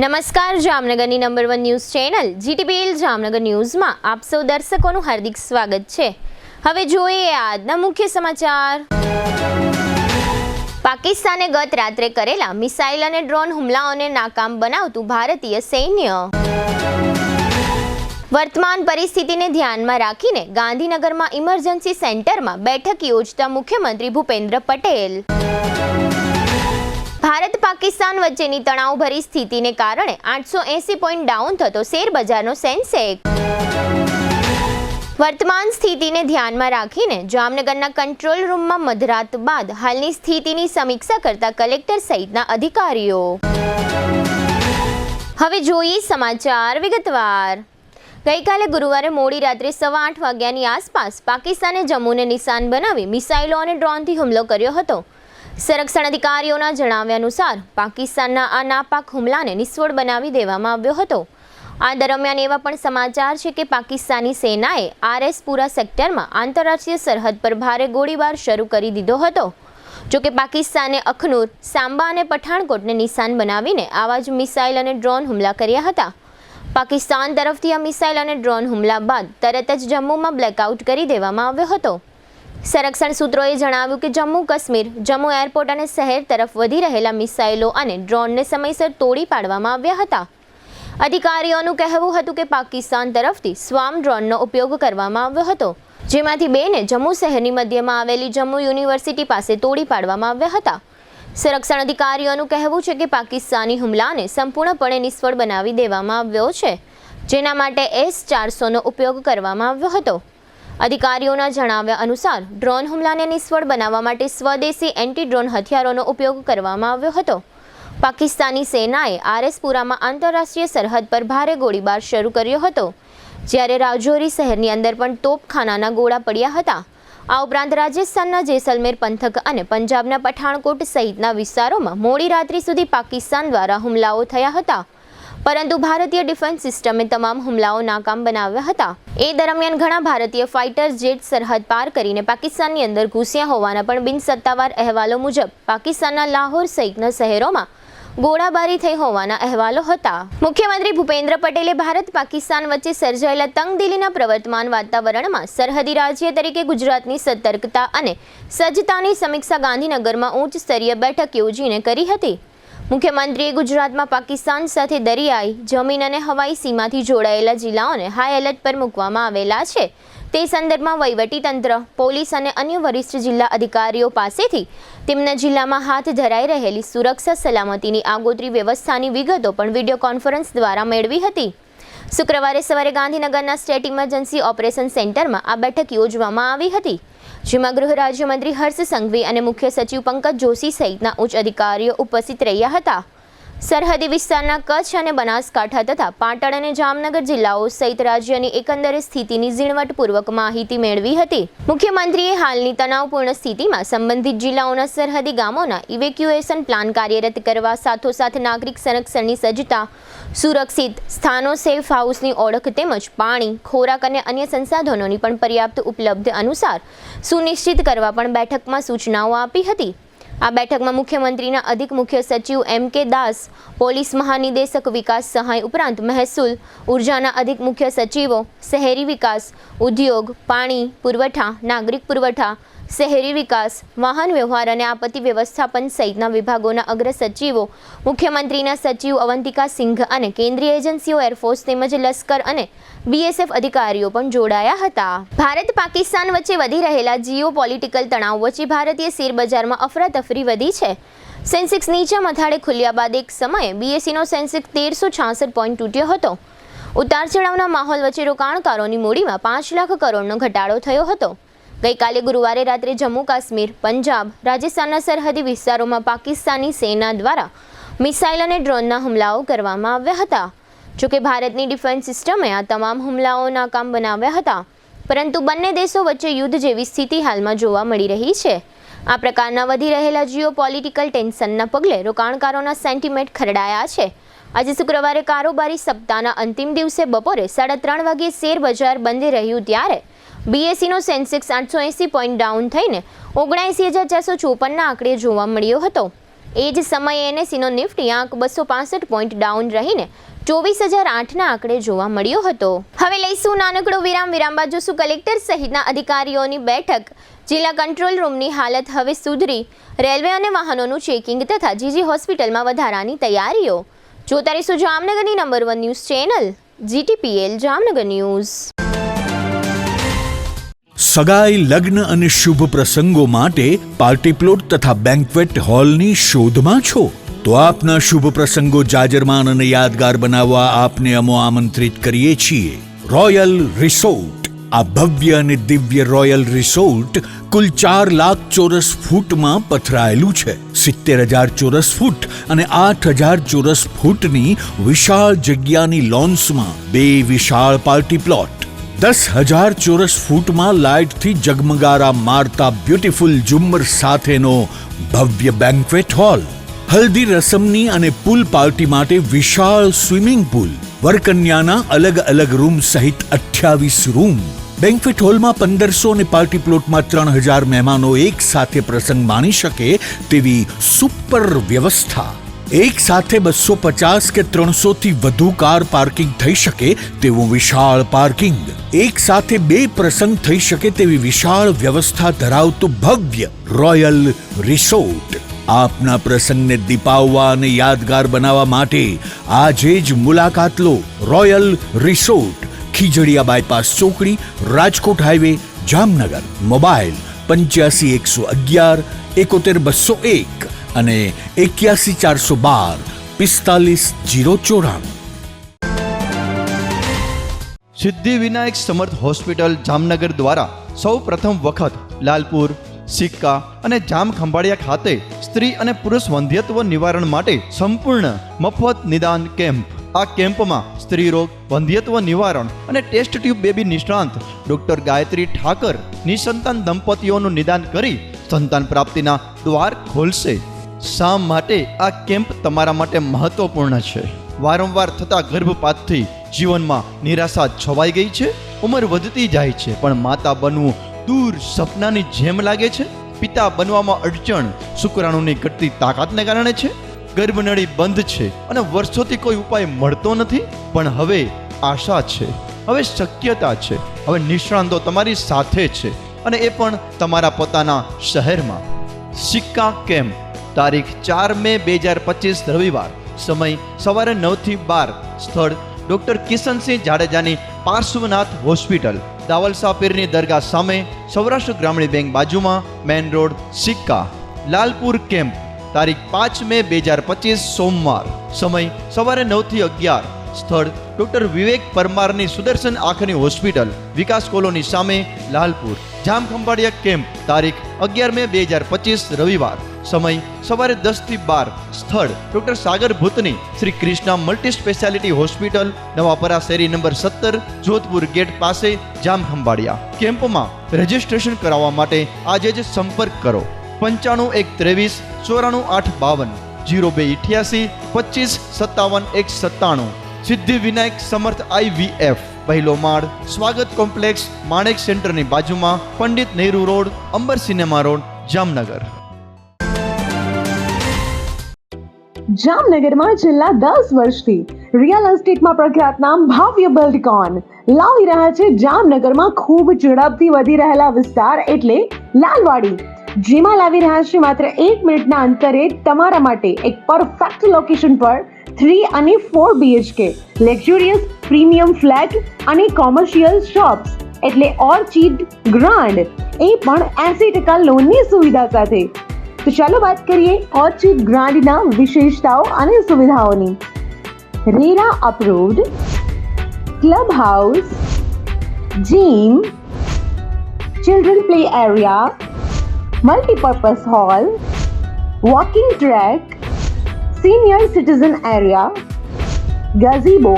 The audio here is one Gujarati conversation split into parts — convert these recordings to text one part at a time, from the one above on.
નમસ્કાર, જામનગરની number 1 news channel GTPL Jamnagar ન્યૂઝમાં આપ સૌ દર્શકોનું હાર્દિક સ્વાગત છે। હવે જોઈએ આજના મુખ્ય સમાચાર। પાકિસ્તાને ગત રાત્રે કરેલા મિસાઇલ અને ડ્રોન હુમલાઓને નાકામ બનાવતું ભારતીય સૈન્ય। વર્તમાન પરિસ્થિતિને ધ્યાનમાં રાખીને ગાંધીનગરમાં ઇમરજન્સી સેન્ટરમાં બેઠક યોજતા મુખ્યમંત્રી ભૂપેન્દ્ર પટેલ। ભારત પાકિસ્તાન વચ્ચેની તણાવભરી સ્થિતિને કારણે 880 પોઈન્ટ ડાઉન થતો શેર બજારનો સેન્સેક્સ। વર્તમાન સ્થિતિને ધ્યાનમાં રાખીને જામનગરના કંટ્રોલ રૂમમાં મધરાત બાદ હાલની સ્થિતિની સમીક્ષા કરતા કલેક્ટર સહિતના અધિકારીઓ। હવે જોઈએ સમાચાર વિગતવાર। ગઈકાલે ગુરુવારે મોડી રાત્રે 8:15 વાગ્યાની આસપાસ પાકિસ્તાને જમ્મુને નિશાન બનાવી મિસાઇલો અને ડ્રોનથી હુમલો કર્યો હતો। સંરક્ષણ અધિકારીઓના જણાવ્યા અનુસાર પાકિસ્તાનના આ નાપાક હુમલાને નિષ્ફળ બનાવી દેવામાં આવ્યો હતો। આ દરમિયાન એવા પણ સમાચાર છે કે પાકિસ્તાની સેનાએ RS-પુરા સેક્ટરમાં આંતરરાષ્ટ્રીય સરહદ પર ભારે ગોળીબાર શરૂ કરી દીધો હતો। જોકે પાકિસ્તાને અખનૂર, સાંબા અને પઠાણકોટને નિશાન બનાવીને આવા જ મિસાઇલ અને ડ્રોન હુમલા કર્યા હતા। પાકિસ્તાન તરફથી આ મિસાઇલ અને ડ્રોન હુમલા બાદ તરત જ જમ્મુમાં બ્લેકઆઉટ કરી દેવામાં આવ્યો હતો। સંરક્ષણ સૂત્રોએ જણાવ્યું કે જમ્મુ કાશ્મીર, જમ્મુ એરપોર્ટ અને શહેર તરફ વધી રહેલા મિસાઇલો અને ડ્રોનને સમયસર તોડી પાડવામાં આવ્યા હતા। અધિકારીઓનું કહેવું હતું કે પાકિસ્તાન તરફથી સ્વાર્મ ડ્રોનનો ઉપયોગ કરવામાં આવ્યો હતો, જેમાંથી 2ને જમ્મુ શહેરની મધ્યમાં આવેલી જમ્મુ યુનિવર્સિટી પાસે તોડી પાડવામાં આવ્યા હતા। સંરક્ષણ અધિકારીઓનું કહેવું છે કે પાકિસ્તાની હુમલાને સંપૂર્ણપણે નિષ્ફળ બનાવી દેવામાં આવ્યો છે, જેના માટે S-400નો ઉપયોગ કરવામાં આવ્યો હતો। અધિકારીઓના જણાવ્યા અનુસાર ડ્રોન હુમલાને નિષ્ફળ બનાવવા માટે સ્વદેશી એન્ટી ડ્રોન હથિયારોનો ઉપયોગ કરવામાં આવ્યો હતો। પાકિસ્તાની સેનાએ RS-પુરામાં આંતરરાષ્ટ્રીય સરહદ પર ભારે ગોળીબાર શરૂ કર્યો હતો, જ્યારે રાજૌરી શહેરની અંદર પણ તોપખાનાના ગોળા પડ્યા હતા। આ ઉપરાંત રાજસ્થાનના જેસલમેર પંથક અને પંજાબના પઠાણકોટ સહિતના વિસ્તારોમાં મોડી રાત્રિ સુધી પાકિસ્તાન દ્વારા હુમલાઓ થયા હતા, પરંતુ ભારતીય ડિફેન્સ સિસ્ટમે તમામ હુમલાઓ નાકામ બનાવ્યા હતા। એ દરમિયાન ઘણા ભારતીય ફાઇટર જેટ સરહદ પાર કરીને પાકિસ્તાનની અંદર ઘૂસ્યા હોવાના પણ બિનસત્તાવાર અહેવાલો મુજબ પાકિસ્તાનના લાહોર સહિતના શહેરોમાં ગોળાબારી થઈ હોવાના અહેવાલો હતા। મુખ્યમંત્રી ભૂપેન્દ્ર પટેલે ભારત પાકિસ્તાન વચ્ચે સર્જાયેલા તંગદિલીના પ્રવર્તમાન વાતાવરણમાં સરહદી રાજ્ય તરીકે ગુજરાતની સતર્કતા અને સજ્જતાની સમીક્ષા ગાંધીનગરમાં ઉચ્ચ સ્તરીય બેઠક યોજીને કરી હતી। મુખ્યમંત્રીએ ગુજરાતમાં પાકિસ્તાન સાથે દરિયાઈ, જમીન અને હવાઈ સીમાથી જોડાયેલા જિલ્લાઓને હાઈ એલર્ટ પર મૂકવામાં આવેલા છે, તે સંદર્ભમાં વહીવટીતંત્ર, પોલીસ અને અન્ય વરિષ્ઠ જિલ્લા અધિકારીઓ પાસેથી તેમના જિલ્લામાં હાથ ધરાઈ રહેલી સુરક્ષા સલામતીની આગોતરી વ્યવસ્થાની વિગતો પણ વિડીયો કોન્ફરન્સ દ્વારા મેળવી હતી। શુક્રવારે સવારે ગાંધીનગરના સ્ટેટ ઇમરજન્સી ઓપરેશન સેન્ટરમાં આ બેઠક યોજવામાં આવી હતી, જેમાં ગૃહ રાજ્યમંત્રી હર્ષ સંઘવી અને મુખ્ય સચિવ પંકજ જોશી સહિતના ઉચ્ચ અધિકારીઓ ઉપસ્થિત રહ્યા હતા। સરહદી વિસ્તારના કચ્છ અને બનાસકાંઠા તથા પાટણ અને જામનગર જિલ્લાઓ સહિત રાજ્યની એકંદરે સ્થિતિની ઝીણવટપૂર્વક માહિતી મેળવી હતી। મુખ્યમંત્રીએ હાલની તણાવપૂર્ણ સ્થિતિમાં સંબંધિત જિલ્લાઓના સરહદી ગામોના ઇવેક્યુએશન પ્લાન કાર્યરત કરવા સાથોસાથ નાગરિક સંરક્ષણની સજ્જતા, સુરક્ષિત સ્થાનો, સેફ હાઉસની ઓળખ તેમજ પાણી, ખોરાક અને અન્ય સંસાધનોની પણ પર્યાપ્ત ઉપલબ્ધ અનુસાર સુનિશ્ચિત કરવા પણ બેઠકમાં સૂચનાઓ આપી હતી। આ બેઠકમાં મુખ્યમંત્રીના અધિક મુખ્ય સચિવ M.K. દાસ, પોલીસ મહાનિદેશક વિકાસ સહાય ઉપરાંત મહેસૂલ, ઉર્જાના અધિક મુખ્ય સચિવો, શહેરી વિકાસ, ઉદ્યોગ, પાણી પુરવઠા, નાગરિક પુરવઠા, શહેરી વિકાસ, વાહન વ્યવહાર અને આપત્તિ વ્યવસ્થાપન સહિતના વિભાગોના અગ્ર સચિવો, મુખ્યમંત્રીના સચિવ અવંતિકા સિંઘ અને કેન્દ્રીય એજન્સીઓ, એરફોર્સ તેમજ લશ્કર અને BSF અધિકારીઓ પણ જોડાયા હતા। ભારત પાકિસ્તાન વચ્ચે વધી રહેલા જીઓ પોલિટિકલ તણાવ વચ્ચે ભારતીય શેર બજારમાં અફરાતફરી વધી છે। સેન્સેક્સ નીચા મથાળે ખુલ્યા બાદ એક સમયે BSEનો સેન્સેક્સ 1366 પોઈન્ટ તૂટ્યો હતો। ઉતાર ચઢાવના માહોલ વચ્ચે રોકાણકારોની મૂડીમાં 5 લાખ કરોડનો ઘટાડો થયો હતો। ગઈકાલે ગુરુવારે રાત્રે જમ્મુ કાશ્મીર, પંજાબ, રાજસ્થાનના સરહદી વિસ્તારોમાં પાકિસ્તાની સેના દ્વારા મિસાઇલ અને ડ્રોનના હુમલાઓ કરવામાં આવ્યા હતા। જોકે ભારતની ડિફેન્સ સિસ્ટમે આ તમામ હુમલાઓ નાકામ બનાવ્યા હતા, પરંતુ બંને દેશો વચ્ચે યુદ્ધ જેવી સ્થિતિ હાલમાં જોવા મળી રહી છે। આ પ્રકારના વધી રહેલા જીઓપોલિટિકલ ટેન્શનના પગલે રોકાણકારોના સેન્ટિમેન્ટ ખરડાયા છે। આજે શુક્રવારે કારોબારી સપ્તાહના અંતિમ દિવસે બપોરે 3:30 વાગ્યે શેર બજાર બંધ રહ્યું, ત્યારે BSEનો સેન્સેક્સ 880 પોઈન્ટ ડાઉન થઈને 79,454ના આંકડે જોવા મળ્યો હતો। એ જ સમયે NSEનો નિફ્ટી આંક 265 પોઈન્ટ ડાઉન રહીને 24,008ના આંકડે જોવા મળ્યો હતો. હવે લઈશું નાનકડો વિરામ બાદ જોશું કલેક્ટર સહિતના અધિકારીઓની બેઠક. જિલ્લા કંટ્રોલ રૂમની હાલત હવે સુધરી, રેલવે અને વાહનોનું ચેકિંગ તથા જીજી હોસ્પિટલમાં વધારાની તૈયારીઓ. જોતા રહીશું જામનગરની number 1 news channel GTPL Jamnagar news. સગાઈ, લગ્ન અને શુભ પ્રસંગો માટે પાર્ટી પ્લોટ તથા બેન્ક્વેટ હોલની શોધમાં છો તો આપના શુભ પ્રસંગો જાજરમાન અને યાદગાર બનાવવા આપને અમો આમંત્રિત કરીએ છીએ રોયલ રિસોર્ટ. આ ભવ્ય અને દિવ્ય રોયલ રિસોર્ટ કુલ 4 લાખ ચોરસ ફૂટમાં પથરાયેલું છે. 70,000 ચોરસ ફૂટ અને 8,000 ચોરસ ફૂટની વિશાળ જગ્યાની લોન્સમાં 2 વિશાળ પાર્ટી પ્લોટ, 10,000 ચોરસ ફૂટમાં લાઇટથી જગમગારા મારતા બ્યુટીફુલ ઝુમ્મર સાથેનો ભવ્ય બેન્ક્વેટ હોલ, હલ્દી રસમની અને પૂલ પાર્ટી માટે વિશાળ સ્વિમિંગ પૂલ, વરકન્યાના અલગ અલગ રૂમ સહિત 28 રૂમ. બેન્ક્વેટ હોલમાં 1,500 અને પાર્ટી પ્લોટમાં 3,000 મહેમાનો એક સાથે પ્રસંગ માણી શકે તેવી સુપર વ્યવસ્થા. એક સાથે 250 કે 300 થી વધુ કાર પાર્કિંગ થઈ શકે તેવું વિશાળ પાર્કિંગ, એક સાથે 2 પ્રસંગ થઈ શકે તેવી વિશાળ વ્યવસ્થા ધરાવતું ભવ્ય રોયલ રિસોર્ટ. આપના પ્રસંગને દીપાવવા અને યાદગાર બનાવવા માટે આજે જ મુલાકાત લો રોયલ રિસોર્ટ, ખીજડીયા બાયપાસ ચોકડી, રાજકોટ હાઈવે, જામનગર. મોબાઈલ 85 111 71 201 અને 81 412 45 094. સિદ્ધિવિનાયક સમર્થ હોસ્પિટલ જામનગર દ્વારા સૌ પ્રથમ વખત લાલપુર, સિક્કા અને જામ ખંભાળિયા ખાતે સ્ત્રી અને પુરુષ વંધ્યત્વ નિવારણ માટે સંપૂર્ણ મફત નિદાન કેમ્પ. આ કેમ્પમાં સ્ત્રી રોગ, વંધ્યત્વ નિવારણ અને ટેસ્ટ ટ્યુબ બેબી નિષ્ણાંત ડોક્ટર ગાયત્રી ઠાકર નિસંતાન દંપતીઓનું નિદાન કરી સંતાન પ્રાપ્તિના દ્વાર ખોલશે. શા માટે આ કેમ્પ તમારા માટે મહત્વપૂર્ણ છે? વારંવાર થતા ગર્ભપાતથી જીવનમાં નિરાશા છવાઈ ગઈ છે, ઉંમર વધતી જાય છે પણ માતા બનવું દૂર સપનાની જેમ લાગે છે. પિતા બનવામાં અડચણ શુક્રાણુની ઘટતી તાકાતને કારણે છે. ગર્ભનળી બંધ છે અને વર્ષોથી કોઈ ઉપાય મળતો નથી. પણ હવે આશા છે, હવે શક્યતા છે, હવે નિષ્ણાંતો તમારી સાથે છે અને એ પણ તમારા પોતાના શહેરમાં. સિક્કા કેમ્પ તારીખ 4 મે 2025 રવિવાર, સમય સવારે 9 થી 12, સ્થળ ડોક્ટર કિશનસિંહ જાડેજાની પાર્શ્વનાથ હોસ્પિટલ, દાવલસા પીરની દરગાહ સામે, સૌરાષ્ટ્ર ગ્રામીણ બેંક બાજુમાં, મેન રોડ, સિક્કા. લાલપુર કેમ્પ તારીખ 5 મે 2025 સોમવાર, સમય સવારે 9 થી 11, સ્થળ ડોક્ટર વિવેક પરમારની સુદર્શન આંખની હોસ્પિટલ, વિકાસ કોલોની સામે, લાલપુર. જામ ખંભાળિયા કેમ્પ તારીખ 11 મે 2025 રવિવાર, સમય સવારે 10 થી 12, સ્થળ ડોક્ટર સાગર ભૂતની Shri Krishna multi speciality hospital, Navapara શેરી નંબર 17, જોધપુર ગેટ પાસે, જામ ખંભાળિયા. કેમ્પમાં રજીસ્ટ્રેશન કરાવવા માટે આજે જ સંપર્ક કરો 95 123 94 852 0288 25 57 197. સિદ્ધિવિનાયક સમર્થ IVF, પહેલો માળ, સ્વાગત કોમ્પ્લેક્સ, માણેક સેન્ટરની બાજુમાં, Pandit Nehru road, Ambar cinema road, Jamnagar. જામનગરમાં છેલ્લા 10 વર્ષથી રિયલ એસ્ટેટમાં પ્રખ્યાત નામ ભવ્ય બિલ્ડકોન લાવી રહ્યા છે જામનગરમાં ખૂબ ઝડપથી વધી રહેલા વિસ્તાર એટલે લાલવાડી, જેમાં લાવી રહ્યા છે માત્ર 1 મિનિટના અંતરે તમારા માટે એક પરફેક્ટ લોકેશન પર 3 અને 4 BHK લક્ઝુરિયસ પ્રીમિયમ ફ્લેટ અને કોમર્શિયલ શોપ્સ એટલે ઓર્ચિડ ગ્રાન્ડ, એ પણ 80% લોનની સુવિધા સાથે. તો ચાલો વાત કરીએ ઓર્ચિડ ગ્રાન્ડના વિશેષતાઓ અને સુવિધાઓની. RERA approved, club house, gym, children play area, multipurpose hall, walking track, senior citizen area, gazebo,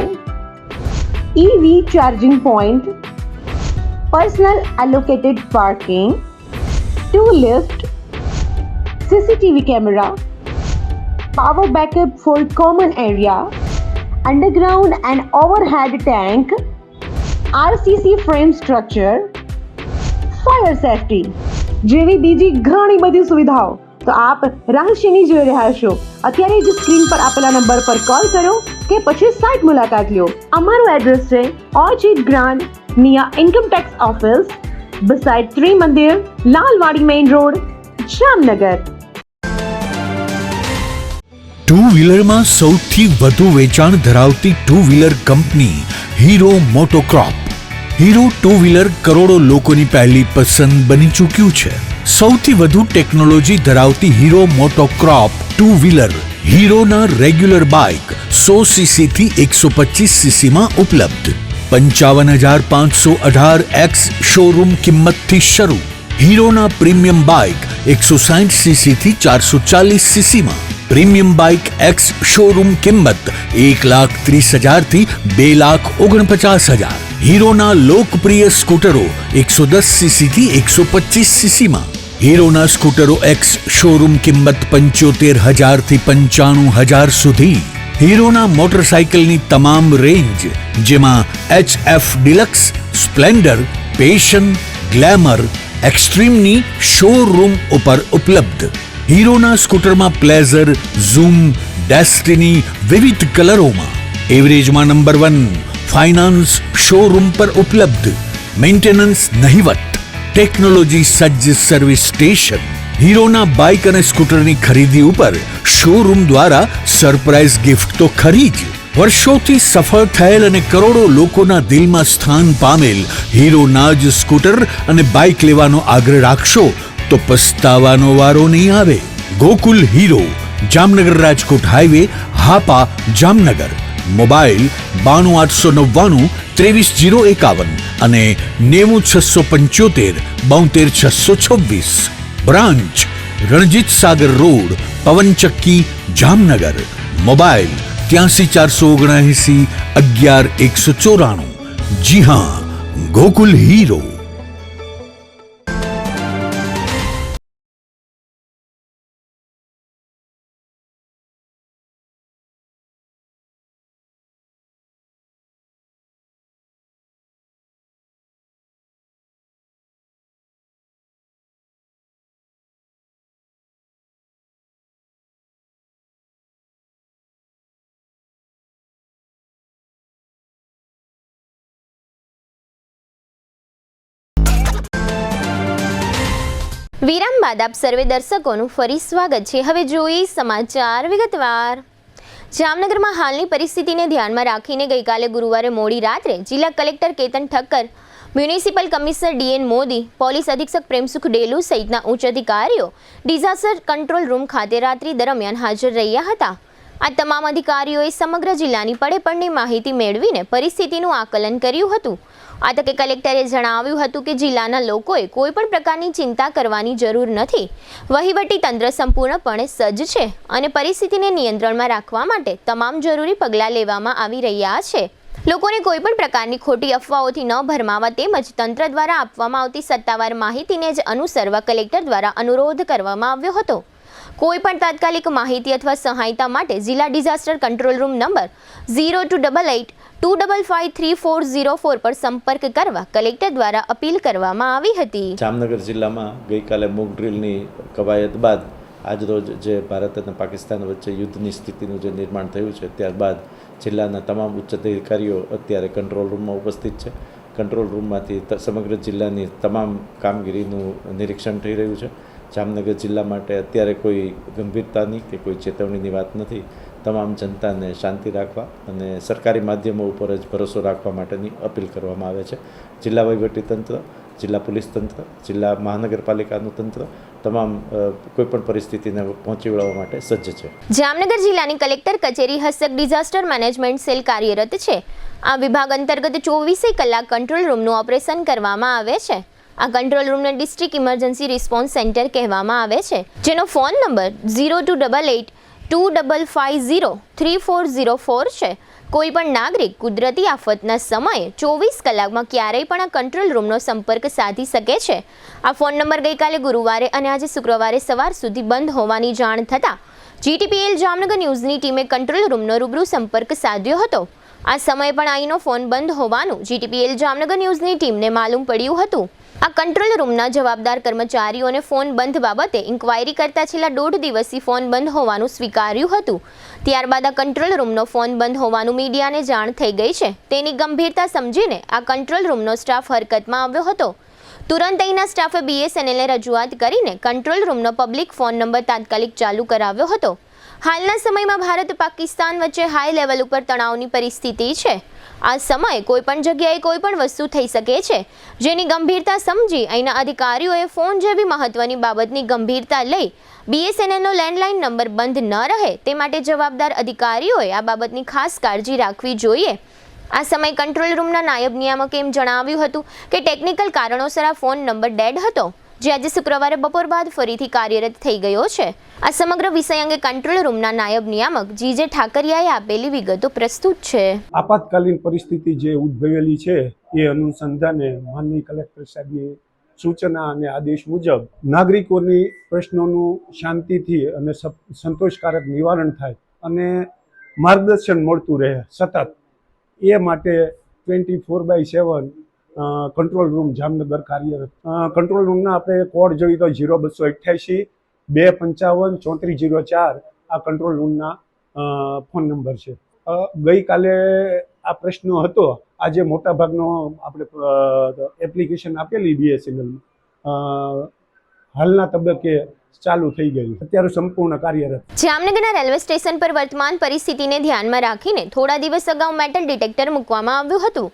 EV charging point, personal allocated parking, 2 lift, CCTV camera, power backup for common area, underground and overhead tank, RCC frame structure, fire safety જેવી બીજી ઘણી બધી સુવિધાઓ તો આપ રહસ્યની જોઈ રહ્યા છો. અત્યારે જ સ્ક્રીન પર આપેલા નંબર પર કોલ કરો કે પછી સાઇટ મુલાકાત લો. અમારું એડ્રેસ છે orchid grand near income tax office beside Trimandir, Lalwadi main road, Jamnagar. Two વ્હીલરમાં સૌથી વધુ વેચાણ ધરાવતી two wheeler company Hero MotoCorp. Hero two wheeler કરોડો લોકોની પહેલી પસંદ બની ચૂક્યું છે. સૌથી વધુ ટેકનોલોજી ધરાવતી હીરો મોટોક્રોપ ટુ વ્હીલર હીરોના રેગ્યુલર બાઇક 100 સીસી થી 125 સીસીમાં ઉપલબ્ધ. 55,518 શોરૂમ કિંમતથી શરૂ. હીરોના પ્રીમિયમ બાઇક 160 સીસી થી 440 સીસીમાં. પ્રીમિયમ બાઇક એક્સ શોરૂમ કિંમત 1,30,000 થી 2,49,000. હીરોના લોકપ્રિય સ્કૂટરો 110 સીસી થી 125 સીસીમાં. હીરોના સ્કૂટરો એક્સ શોરૂમ કિંમત 75,000 થી 95,000 સુધી. હીરોના મોટરસાઇકલની તમામ રેન્જ જેમાં HF deluxe, Splendor, Passion, Glamour, એક્સ્ટ્રીમની શોરૂમ ઉપર ઉપલબ્ધ. હીરોના સ્કૂટરમાં પ્લેઝર, ઝૂમ, ડેસ્ટિની વિવિધ કલરોમાં. એવરેજમાં નંબર 1. ફાઇનાન્સ શોરૂમ પર ઉપલબ્ધ. મેન્ટેનન્સ નહિવત. ટેકનોલોજી સજ્જ સર્વિસ સ્ટેશન. હીરોના બાઇક અને સ્કૂટરની ખરીદી ઉપર શોરૂમ દ્વારા સરપ્રાઇઝ ગિફ્ટ તો ખરી જ. વર્ષોથી સફળ થયેલ અને કરોડો લોકોના દિલમાં સ્થાન પામેલ હીરોના જ સ્કૂટર અને બાઇક લેવાનો આગ્રહ રાખશો તો પસ્તાવાનો વારો નહીં આવે. Gokul hero, Jamnagar Rajkot highway, Hapa, Jamnagar. Mobile 92,899 23,051 અને 90,675 72,626. Branch Ranjit Sagar road, પવનચક્કી, Jamnagar. Mobile 83,479 11,194. જી હા, ગોકુલ હીરો. વિરામ બાદ આપ સર્વે દર્શકોનું ફરી સ્વાગત છે. હવે જોઈએ સમાચાર વિગતવાર. જામનગરમાં હાલની પરિસ્થિતિને ધ્યાનમાં રાખીને ગઈકાલે ગુરુવારે મોડી રાત્રે જિલ્લા collector Ketan Thakkar, municipal commissioner DN Modi, police અધિક્ષક પ્રેમસુખ ડેલુ સહિતના ઉચ્ચ અધિકારીઓ ડિઝાસ્ટર કંટ્રોલ રૂમ ખાતે રાત્રિ દરમિયાન હાજર રહ્યા હતા. આ તમામ અધિકારીઓએ સમગ્ર જિલ્લાની પડેપણની માહિતી મેળવીને પરિસ્થિતિનું આકલન કર્યું હતું. આ તકે કલેક્ટરે જણાવ્યું હતું કે જિલ્લાના લોકોએ કોઈ પણ પ્રકારની ચિંતા કરવાની જરૂર નથી. વહીવટી તંત્ર સંપૂર્ણપણે સજ્જ છે અને પરિસ્થિતિને નિયંત્રણમાં રાખવા માટે તમામ જરૂરી પગલાં લેવામાં આવી રહ્યા છે. લોકોને કોઈ પણ પ્રકારની ખોટી અફવાઓથી ન ભરમાવા તેમજ તંત્ર દ્વારા આપવામાં આવતી સત્તાવાર માહિતીને જ અનુસરવા કલેક્ટર દ્વારા અનુરોધ કરવામાં આવ્યો હતો. કોઈ પણ તાત્કાલિક માહિતી અથવા સહાયતા માટે જિલ્લા ડિઝાસ્ટર કંટ્રોલ રૂમ નંબર 0288-255-3404 પર સંપર્ક કરવા કલેક્ટર દ્વારા અપીલ કરવામાં આવી હતી. જામનગર જિલ્લામાં ગઈકાલે મોક ડ્રીલની કવાયત બાદ આજરોજ જે ભારત અને પાકિસ્તાન વચ્ચે યુદ્ધની સ્થિતિનું જે નિર્માણ થયું છે ત્યારબાદ જિલ્લાના તમામ ઉચ્ચ અધિકારીઓ અત્યારે કંટ્રોલ રૂમમાં ઉપસ્થિત છે. કંટ્રોલ રૂમમાંથી સમગ્ર જિલ્લાની તમામ કામગીરીનું નિરીક્ષણ થઈ રહ્યું છે. જામનગર જિલ્લા માટે અત્યારે કોઈ ગંભીરતાની કે કોઈ ચેતવણીની વાત નથી. તમામ જનતાને શાંતિ રાખવા અને સરકારી માધ્યમો ઉપર જ ભરોસો રાખવા માટેની અપીલ કરવામાં આવે છે. જિલ્લા વહીવટીતંત્ર, જિલ્લા પોલીસ તંત્ર, જિલ્લા મહાનગરપાલિકાનું તંત્ર તમામ કોઈપણ પરિસ્થિતિને પહોંચી વળવા માટે સજ્જ છે. જામનગર જિલ્લાની કલેક્ટર કચેરી હસ્તક ડિઝાસ્ટર મેનેજમેન્ટ સેલ કાર્યરત છે. આ વિભાગ અંતર્ગત 24 કલાક કંટ્રોલ રૂમનું ઓપરેશન કરવામાં આવે છે. આ કંટ્રોલ રૂમને ડિસ્ટ્રિક્ટ ઇમરજન્સી રિસ્પોન્સ સેન્ટર કહેવામાં આવે છે, જેનો ફોન નંબર 0288-255-3404 છે. કોઈ પણ નાગરિક કુદરતી આફતના સમયે 24 કલાકમાં ક્યારેય પણ આ કંટ્રોલ રૂમનો સંપર્ક સાધી શકે છે. આ ફોન નંબર ગઈકાલે ગુરુવારે અને આજે શુક્રવારે સવાર સુધી બંધ હોવાની જાણ થતાં GTPL જામનગર ન્યૂઝની ટીમે કંટ્રોલ રૂમનો રૂબરૂ સંપર્ક સાધ્યો હતો. આ સમયે પણ અહીંનો ફોન બંધ હોવાનું GTPL જામનગર ન્યૂઝની ટીમને માલુમ પડ્યું હતું. આ કંટ્રોલ રૂમના જવાબદાર કર્મચારીઓને ફોન બંધ બાબતે ઇન્ક્વાયરી કરતા છેલ્લા 1.5 દિવસથી ફોન બંધ હોવાનું સ્વીકાર્યું હતું. ત્યારબાદ આ કંટ્રોલ રૂમનો ફોન બંધ હોવાનું મીડિયાને જાણ થઈ ગઈ છે. તેની ગંભીરતા સમજીને આ કંટ્રોલ રૂમનો સ્ટાફ હરકતમાં આવ્યો હતો. તુરંત અહીંના સ્ટાફે BSNLને રજૂઆત કરીને કંટ્રોલ રૂમનો પબ્લિક ફોન નંબર તાત્કાલિક ચાલુ કરાવ્યો હતો. હાલના સમયમાં ભારત પાકિસ્તાન વચ્ચે હાઈ લેવલ ઉપર તણાવની પરિસ્થિતિ છે. આ સમયે કોઈપણ જગ્યાએ કોઈપણ વસ્તુ થઈ શકે છે, જેની ગંભીરતા સમજી અહીંના અધિકારીઓએ ફોન જેવી મહત્વની બાબતની ગંભીરતા લઈ BSNLનો લેન્ડલાઇન નંબર બંધ ન રહે તે માટે જવાબદાર અધિકારીઓએ આ બાબતની ખાસ કાળજી રાખવી જોઈએ. આ સમયે કંટ્રોલ રૂમના નાયબ નિયામકે એમ જણાવ્યું હતું કે ટેકનિકલ કારણોસર આ ફોન નંબર ડેડ હતો, જે આજે શુક્રવારે બપોર બાદ ફરીથી કાર્યરત થઈ ગયો છે. આ સમગ્ર વિષય અંગે કંટ્રોલ રૂમના નાયબ નિયામક GJ ઠાકરિયાએ આપેલી વિગતો પ્રસ્તુત છે. આપાતકાલીન પરિસ્થિતિ જે ઉદ્ભવેલી છે એ અનુસંધાને માનનીય કલેક્ટર સાહેબની સૂચના અને આદેશ મુજબ નાગરિકોની પ્રશ્નોનું શાંતિથી અને સંતોષકારક નિવારણ થાય અને માર્ગદર્શન મળતું રહે સતત, એ માટે 24/7 કંટ્રોલ રૂમ જામનગર કાર્યરત. કંટ્રોલ રૂમના આપણે કોડ જોઈએ તો 0288 255 3404 આ કંટ્રોલ રૂમના ફોન નંબર છે. ગઈકાલે આ પ્રશ્ન હતો, આજે મોટાભાગનો આપણે એપ્લિકેશન આપેલી BSNL હાલના તબક્કે ચાલુ થઈ ગયું, અત્યારે સંપૂર્ણ કાર્યરત. જામનગરના રેલવે સ્ટેશન પર વર્તમાન પરિસ્થિતિને ધ્યાનમાં રાખીને થોડા દિવસ અગાઉ મેટલ ડિટેક્ટર મૂકવામાં આવ્યું હતું,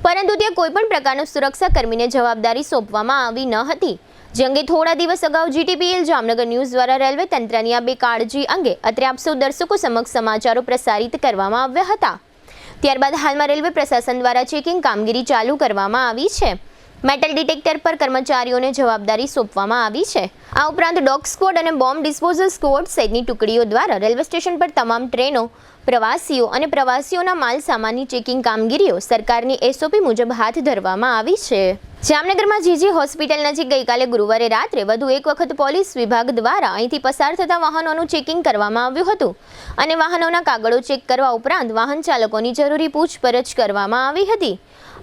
પરંતુ ત્યાં કોઈપણ પ્રકારનો સુરક્ષા કર્મીને જવાબદારી સોંપવામાં આવી ન હતી. જે અંગે થોડા દિવસ અગાઉ GTPL જામનગર ન્યૂઝ દ્વારા રેલવે તંત્રની આ બેકાળજી અંગે અત્રે આપ સૌ દર્શકો સમક્ષ સમાચારો પ્રસારિત કરવામાં આવ્યા હતા. ત્યારબાદ હાલમાં રેલવે પ્રશાસન દ્વારા ચેકિંગ કામગીરી ચાલુ કરવામાં આવી છે. મેટલ ડિટેક્ટર પર કર્મચારીઓને જવાબદારી સોંપવામાં આવી છે. આ ઉપરાંત ડોગ સ્ક્વોડ અને બોમ્બ ડિસ્પોઝલ સ્ક્વોડ સહિતની ટુકડીઓ દ્વારા રેલવે સ્ટેશન પર તમામ ટ્રેનો, પ્રવાસીઓ અને પ્રવાસીઓના માલ સામાનની ચેકિંગ કામગીરીઓ સરકારની SOP મુજબ હાથ ધરવામાં આવી છે. જામનગરમાં GG હોસ્પિટલ નજીક ગઈકાલે ગુરુવારે રાત્રે વધુ એક વખત પોલીસ વિભાગ દ્વારા અહીંથી પસાર થતા વાહનોનું ચેકિંગ કરવામાં આવ્યું હતું અને વાહનોના કાગળો ચેક કરવા ઉપરાંત વાહન ચાલકોની જરૂરી પૂછપરછ કરવામાં આવી હતી.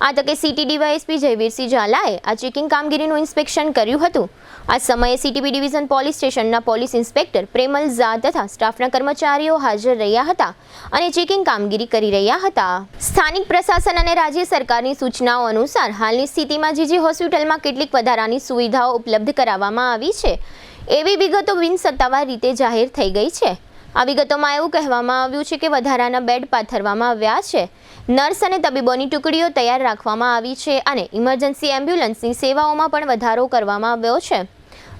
આ તકે સિટી ડીવાયએસપી જયવીરસિંહ ઝાલાએ આ ચેકિંગ કામગીરીનું ઇન્સ્પેક્શન કર્યું હતું. આ સમયે CTB ડિવિઝન પોલીસ સ્ટેશનના પોલીસ ઇન્સ્પેક્ટર પ્રેમલ ઝા તથા સ્ટાફના કર્મચારીઓ હાજર રહ્યા હતા અને ચેકિંગ કામગીરી કરી રહ્યા હતા. સ્થાનિક પ્રશાસન અને રાજ્ય સરકારની સૂચનાઓ અનુસાર હાલની સ્થિતિમાં GG હોસ્પિટલમાં કેટલીક વધારાની સુવિધાઓ ઉપલબ્ધ કરાવવામાં આવી છે, એવી વિગતો બિનસત્તાવાર રીતે જાહેર થઈ ગઈ છે. આ વિગતોમાં એવું કહેવામાં આવ્યું છે કે વધારાના બેડ પાથરવામાં આવ્યા છે, નર્સ અને તબીબોની ટુકડીઓ તૈયાર રાખવામાં આવી છે અને ઇમરજન્સી એમ્બ્યુલન્સની સેવાઓમાં પણ વધારો કરવામાં આવ્યો છે.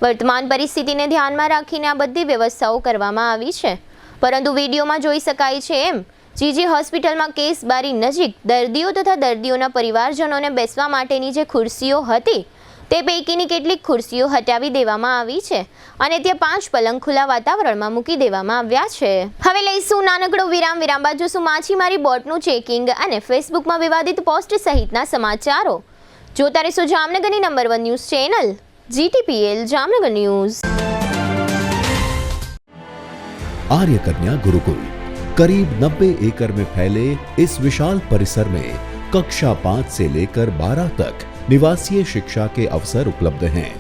વર્તમાન પરિસ્થિતિને ધ્યાનમાં રાખીને આ બધી વ્યવસ્થાઓ કરવામાં આવી છે. પરંતુ વિડીયોમાં જોઈ શકાય છે એમ GG હોસ્પિટલમાં કેસ બારી નજીક દર્દીઓ તથા દર્દીઓના પરિવારજનોને બેસવા માટેની જે ખુરશીઓ હતી તે પૈકીની કેટલીક ખુરશીઓ હટાવી દેવામાં આવી છે અને ત્યાં 5 પલંગ ખુલ્લા વાતાવરણમાં મૂકી દેવામાં આવ્યા છે. હવે લઈશું નાનકડો વિરામ બાદ જોશું માછીમારી બોટનું ચેકિંગ અને ફેસબુકમાં વિવાદિત પોસ્ટ સહિતના સમાચારો. જોતા રહેશો જામનગરની number 1 news channel GTPL Jamnagar news. Arya Kanya Gurukul करीब 90 एकड़ में फैले इस विशाल परिसर में कक्षा 5 से लेकर 12 तक निवासीय शिक्षा के अवसर उपलब्ध हैं.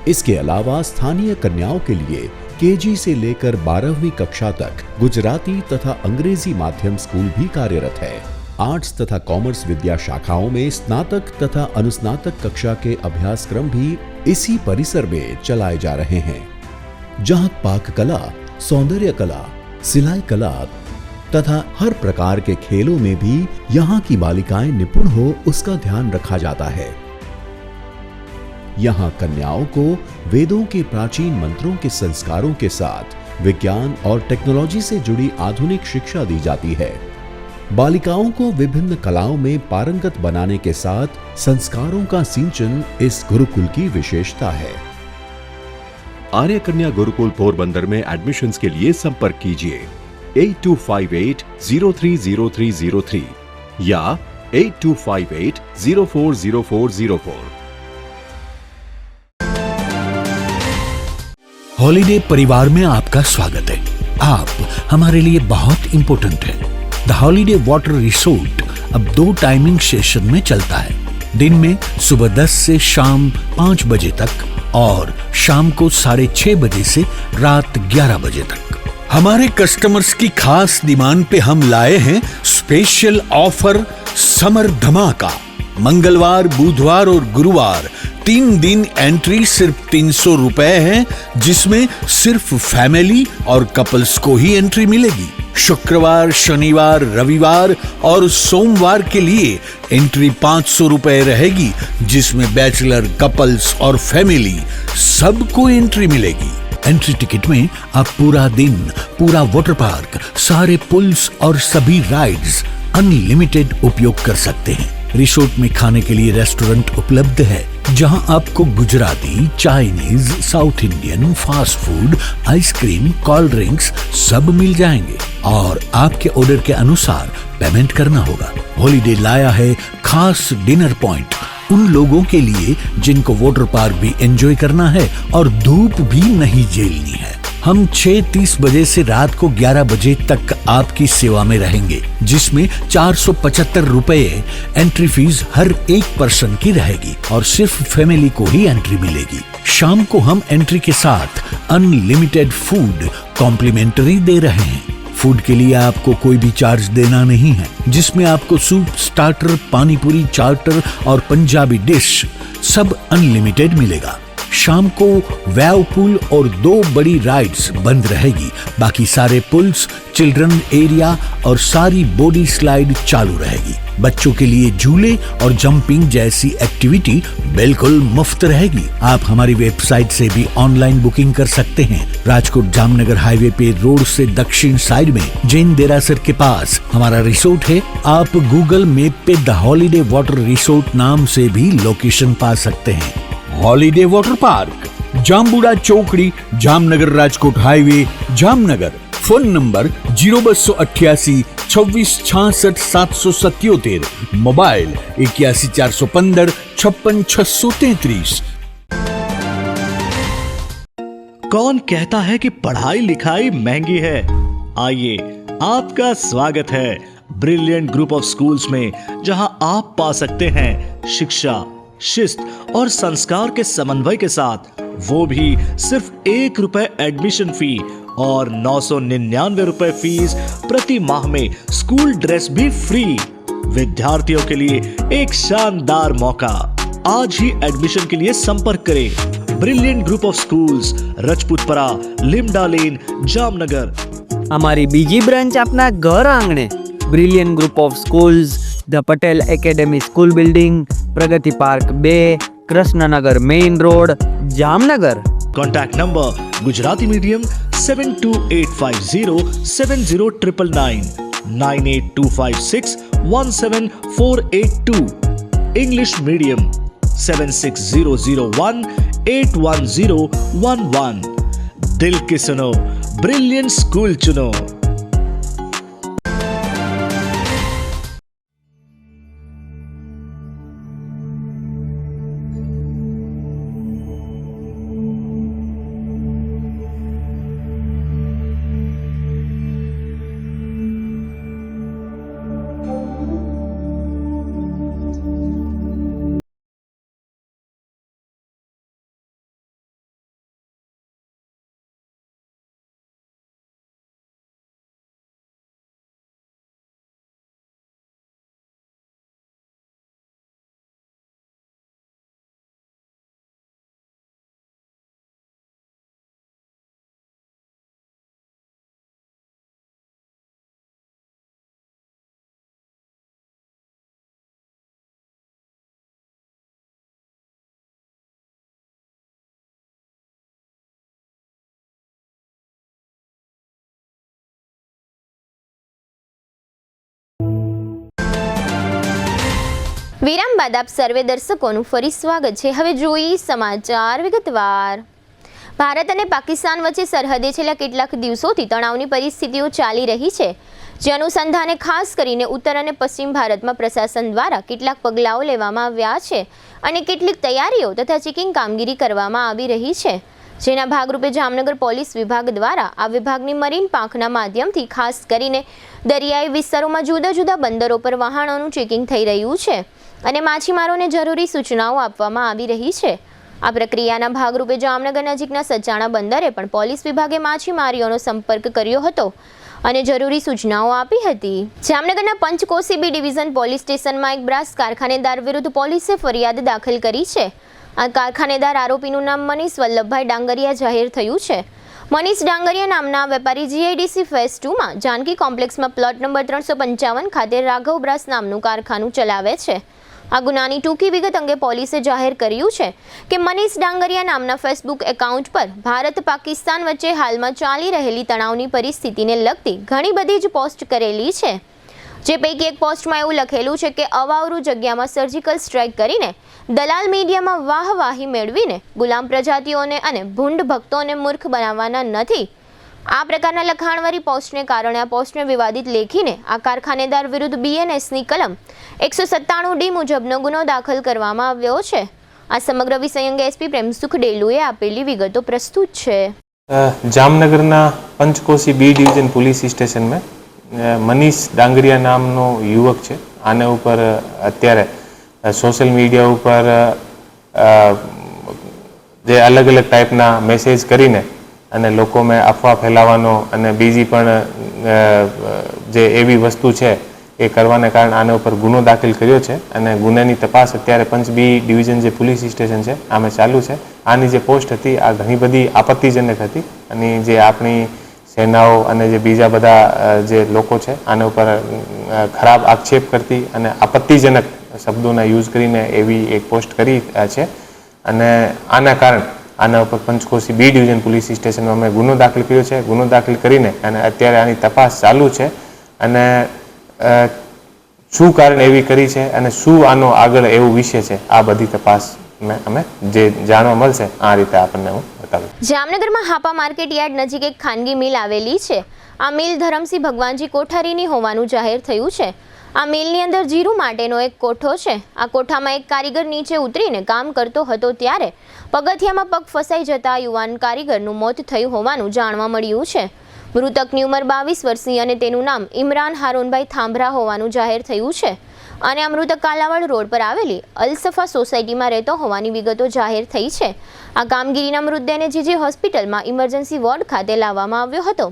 इसके अलावा स्थानीय कन्याओं के लिए KG से लेकर 12वीं कक्षा तक गुजराती तथा अंग्रेजी माध्यम स्कूल भी कार्यरत है. आर्ट्स तथा कॉमर्स विद्या शाखाओं में स्नातक तथा अनुस्नातक कक्षा के अभ्यासक्रम भी इसी परिसर में चलाए जा रहे हैं, जहां पाक कला, सौंदर्य कला, सिलाई कला तथा हर प्रकार के खेलों में भी यहाँ की बालिकाएं निपुण हो उसका ध्यान रखा जाता है. यहाँ कन्याओं को वेदों के प्राचीन मंत्रों के संस्कारों के साथ विज्ञान और टेक्नोलॉजी से जुड़ी आधुनिक शिक्षा दी जाती है. बालिकाओं को विभिन्न कलाओं में पारंगत बनाने के साथ संस्कारों का सिंचन इस गुरुकुल की विशेषता है. आर्य कन्या गुरुकुल पोरबंदर में एडमिशन्स के लिए संपर्क कीजिए 8258030303 या 8258040404. हॉलिडे परिवार में आपका स्वागत है. आप हमारे लिए बहुत इंपॉर्टेंट है. द हॉलिडे वाटर रिसोर्ट अब 2 टाइमिंग सेशन में चलता है। दिन में सुबह 10 से शाम 5 बजे तक और शाम को 6:30 बजे से रात 11 बजे तक। हमारे कस्टमर्स की खास डिमांड पे हम लाए हैं स्पेशल ऑफर समर धमाका। मंगलवार, बुधवार और गुरुवार 3 दिन एंट्री सिर्फ 300 रुपए है, जिसमें सिर्फ फैमिली और कपल्स को ही एंट्री मिलेगी। शुक्रवार, शनिवार, रविवार और सोमवार के लिए एंट्री 500 रुपए रहेगी, जिसमें बैचलर, कपल्स और फैमिली सबको एंट्री मिलेगी। एंट्री टिकट में आप पूरा दिन, पूरा वाटर पार्क, सारे पुल्स और सभी राइड्स अनलिमिटेड उपयोग कर सकते हैं। रिसोर्ट में खाने के लिए रेस्टोरेंट उपलब्ध है, जहां आपको Gujarati, Chinese, south Indian, fast food, ice cream, cold drinks सब मिल जाएंगे और आपके ऑर्डर के अनुसार पेमेंट करना होगा। हॉलिडे लाया है खास डिनर पॉइंट उन लोगों के लिए जिनको वाटर पार्क भी एंजॉय करना है और धूप भी नहीं झेलनी है। हम 6:30 बजे से रात को 11 बजे तक आपकी सेवा में रहेंगे, जिसमें 475 रुपए एंट्री फीस हर एक पर्सन की रहेगी और सिर्फ फैमिली को ही एंट्री मिलेगी। शाम को हम एंट्री के साथ अनलिमिटेड फूड कॉम्प्लीमेंट्री दे रहे हैं। फूड के लिए आपको कोई भी चार्ज देना नहीं है, जिसमें आपको सूप, स्टार्टर, पानी पूरी, चार्टर और पंजाबी डिश सब अनलिमिटेड मिलेगा। शाम को वेव पूल और 2 बड़ी राइड्स बंद रहेगी, बाकी सारे पुल्स, चिल्ड्रन एरिया और सारी बॉडी स्लाइड चालू रहेगी। बच्चों के लिए झूले और जंपिंग जैसी एक्टिविटी बिल्कुल मुफ्त रहेगी। आप हमारी वेबसाइट से भी ऑनलाइन बुकिंग कर सकते हैं। राजकोट जामनगर हाईवे पे रोड से दक्षिण साइड में जैन देरासर के पास हमारा रिसोर्ट है। आप गूगल मैप पे द हॉलीडे वाटर रिसोर्ट नाम से भी लोकेशन पा सकते हैं। हॉलीडे वाटर पार्क, जामबुड़ा चौकड़ी, Jamnagar Rajkot highway, Jamnagar. Phone number 0288 26 66 777, mobile 81 415 56 633। कौन कहता है कि पढ़ाई लिखाई महंगी है? आइए, आपका स्वागत है ब्रिलियंट ग्रुप ऑफ स्कूल्स में, जहां आप पा सकते हैं शिक्षा, शिस्त और संस्कार के समन्वय के साथ, वो भी सिर्फ 1 रुपए एडमिशन फी और 999 रुपए फीस प्रति माह में स्कूल ड्रेस भी फ्री। विद्यार्थियों के लिए एक शानदार मौका। आज ही एडमिशन के लिए संपर्क करें। Brilliant group of schools, Rajputpara, Limda lane, Jamnagar. हमारी बीजी ब्रांच अपना घर आंगणे, brilliant group of schools, the Patel academy school building, Pragati park 2, Krishnanagar main road, Jamnagar. Contact number Gujarati medium 72850 70999, 98256 17482, English medium 76001 81011। दिल की सुनो, ब्रिलियंट स्कूल चुनो। વિરામ બાદ આપ સર્વે દર્શકોનું ફરી સ્વાગત છે। હવે જોઈએ સમાચાર વિગતવાર। ભારત અને પાકિસ્તાન વચ્ચે સરહદે છેલ્લા કેટલાક દિવસોથી તણાવની પરિસ્થિતિઓ ચાલી રહી છે, જે અનુસંધાને ખાસ કરીને ઉત્તર અને પશ્ચિમ ભારતમાં પ્રશાસન દ્વારા કેટલાક પગલાઓ લેવામાં આવ્યા છે અને કેટલીક તૈયારીઓ તથા ચેકિંગ કામગીરી કરવામાં આવી રહી છે, જેના ભાગરૂપે જામનગર પોલીસ વિભાગ દ્વારા આ વિભાગની મરીન પાંખના માધ્યમથી ખાસ કરીને દરિયાઈ વિસ્તારોમાં જુદા જુદા બંદરો પર વાહનોનું ચેકિંગ થઈ રહ્યું છે અને માછીમારોને જરૂરી સૂચનાઓ આપવામાં આવી રહી છે. આ પ્રક્રિયાના ભાગરૂપે જામનગર નજીકના સચાણા બંદરે પણ પોલીસ વિભાગે માછીમારીઓનો સંપર્ક કર્યો હતો અને જરૂરી સૂચનાઓ આપી હતી. જામનગરના પંચકોશી બી ડિવિઝન પોલીસ સ્ટેશનમાં એક બ્રાસ કારખાનેદાર વિરુદ્ધ પોલીસે ફરિયાદ દાખલ કરી છે. આ કારખાનેદાર આરોપીનું નામ મનીષ વલ્લભભાઈ ડાંગરિયા જાહેર થયું છે. મનીષ ડાંગરિયા નામના વેપારી જીઆઈડીસી ફેઝ 2માં જાનકી કોમ્પ્લેક્સમાં પ્લોટ નંબર 355 ખાતે રાઘવ બ્રાસ નામનું કારખાનું ચલાવે છે. આ ગુનાની ટૂંકી વિગત અંગે પોલીસે જાહેર કર્યું છે કે મનીષ ડાંગરિયા નામના ફેસબુક એકાઉન્ટ પર ભારત પાકિસ્તાન વચ્ચે હાલમાં ચાલી રહેલી તણાવની પરિસ્થિતિને લગતી ઘણી બધી જ પોસ્ટ કરેલી છે. જે પૈકી એક પોસ્ટમાં એવું લખેલું છે કે અવાવરૂ જગ્યામાં સર્જિકલ સ્ટ્રાઇક કરીને દલાલ મીડિયામાં વાહવાહી મેળવીને ગુલામ પ્રજાતિઓને અને ભૂંડ ભક્તોને મૂર્ખ બનાવવાના નથી. આ પ્રકારના લખાણવાળી પોસ્ટને કારણે આ પોસ્ટને વિવાદિત લેખીને આ કારખાનેદાર વિરુદ્ધ BNSની કલમ 197D મુજબનો ગુનો દાખલ કરવામાં આવ્યો છે. આ સમગ્ર વિષય અંગે એસપી પ્રેમસુખ ડેલુએ આપેલી વિગતો પ્રસ્તુત છે. જામનગરના Panchkoshi B division police station में मनीष डांगरिया नामનો યુવક છે. આને ઉપર અત્યારે સોશિયલ મીડિયા ઉપર જે અલગ અલગ ટાઈપના મેસેજ કરીને અને લોકોમાં અફવા ફેલાવવાનો અને બીજી પણ જે એવી વસ્તુ છે એ કરવાને કારણે આના ઉપર ગુનો દાખલ કર્યો છે અને ગુનાની તપાસ અત્યારે પંચ બી ડિવિઝન જે પોલીસ સ્ટેશન છે આમાં ચાલુ છે. આની જે પોસ્ટ હતી આ ઘણી બધી આપત્તિજનક હતી અને જે આપણી સેનાઓ અને જે બીજા બધા જે લોકો છે આના ઉપર ખરાબ આક્ષેપ કરતી અને આપત્તિજનક શબ્દોના યુઝ કરીને એવી એક પોસ્ટ કરી છે અને આના કારણે આના ઉપર પંચકોશી બી ડિવિઝન પોલીસ સ્ટેશનમાં અમે ગુનો દાખલ કર્યો છે. ગુનો દાખલ કરીને અને અત્યારે આની તપાસ ચાલુ છે અને શું કારણ એવી કરી છે અને શું આનો આગળ એવું વિષય છે આ બધી તપાસ અમે જે જાણવા મળશે આ રીતે આપણને હું બતાવું. જામનગરમાં હાપા માર્કેટ યાર્ડ નજીક એક ખાનગી મિલ આવેલી છે. આ મિલ ધરમસિંહ ભગવાનજી કોઠારીની હોવાનું જાહેર થયું છે. આ મિલની અંદર જીરું માટેનો એક કોઠો છે. આ કોઠામાં એક કારીગર નીચે ઉતરીને કામ કરતો હતો ત્યારે પગથિયામાં પગ ફસાઈ જતા યુવાન કારીગરનું મોત થયું હોવાનું જાણવા મળ્યું છે. મૃતકની ઉંમર 22 વર્ષની અને તેનું નામ ઇમરાન હારૂનભાઈ થાંભરા હોવાનું જાહેર થયું છે અને આ મૃતક કાલાવાડ રોડ પર આવેલી અલસફા સોસાયટીમાં રહેતો હોવાની વિગતો જાહેર થઈ છે. આ કામગીરીના મૃતદેહને જીજી હોસ્પિટલમાં ઇમરજન્સી વોર્ડ ખાતે લાવવામાં આવ્યો હતો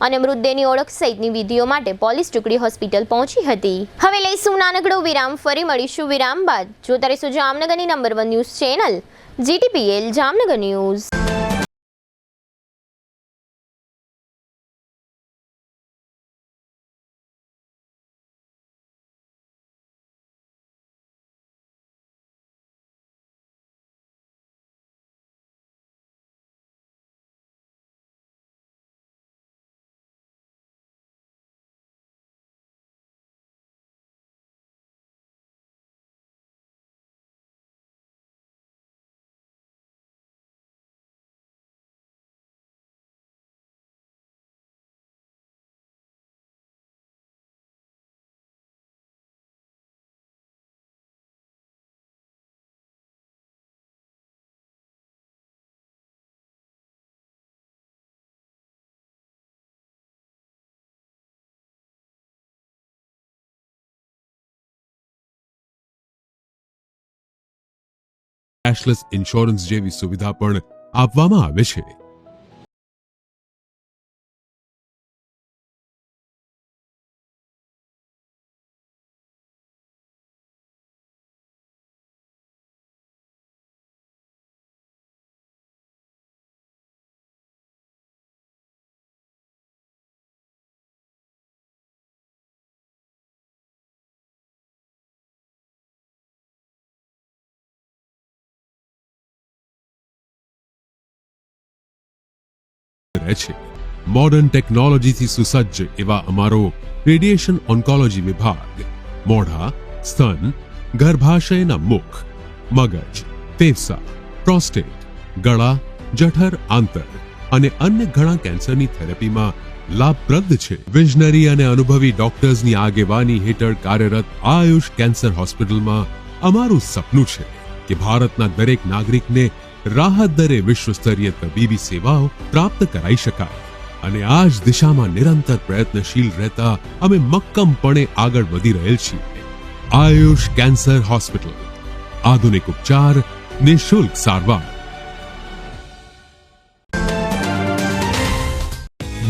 અને મૃતદેહની ઓળખ સહિતની વિધિઓ માટે પોલીસ ટુકડી હોસ્પિટલ પહોંચી હતી. હવે લઈશું નાનકડો વિરામ, ફરી મળીશું વિરામ બાદ. જોતા રહીશું જામનગરની number 1 news channel GTPL Jamnagar news. Cashless insurance જેવી સુવિધા પણ આપવામાં આવે છે. છે મોડર્ન ટેકનોલોજીથી સુસજ્જ એવા અમારો રેડિયેશન ઓન્કોલોજી વિભાગ મોઢા, સ્તન, ગર્ભાશયના મુખ, મગજ, ફેફસા, પ્રોસ્ટેટ, ગળા, જઠર, આંતર અને અન્ય ઘણા કેન્સરની થેરેપીમાં લાભપ્રદ છે. વિઝનરી અને અનુભવી ડોક્ટર્સની આગેવાની હેઠળ કાર્યરત આયુષ કેન્સર હોસ્પિટલમાં અમારું સપનું છે કે ભારતના દરેક નાગરિકને રાહત દરે વિશ્વ સ્તરીય તબીબી સેવાઓ પ્રાપ્ત કરાઈ શકાય અને આ જ દિશામાં નિરંતર પ્રયત્નશીલ રહેતા અમે મક્કમપણે આગળ વધી રહેલ છીએ. આયુષ કેન્સર હોસ્પિટલ, આધુનિક ઉપચાર, નિઃશુલ્ક સારવાર.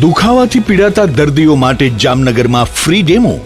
દુખાવાથી પીડાતા દર્દીઓ માટે જામનગરમાં ફ્રી ડેમો.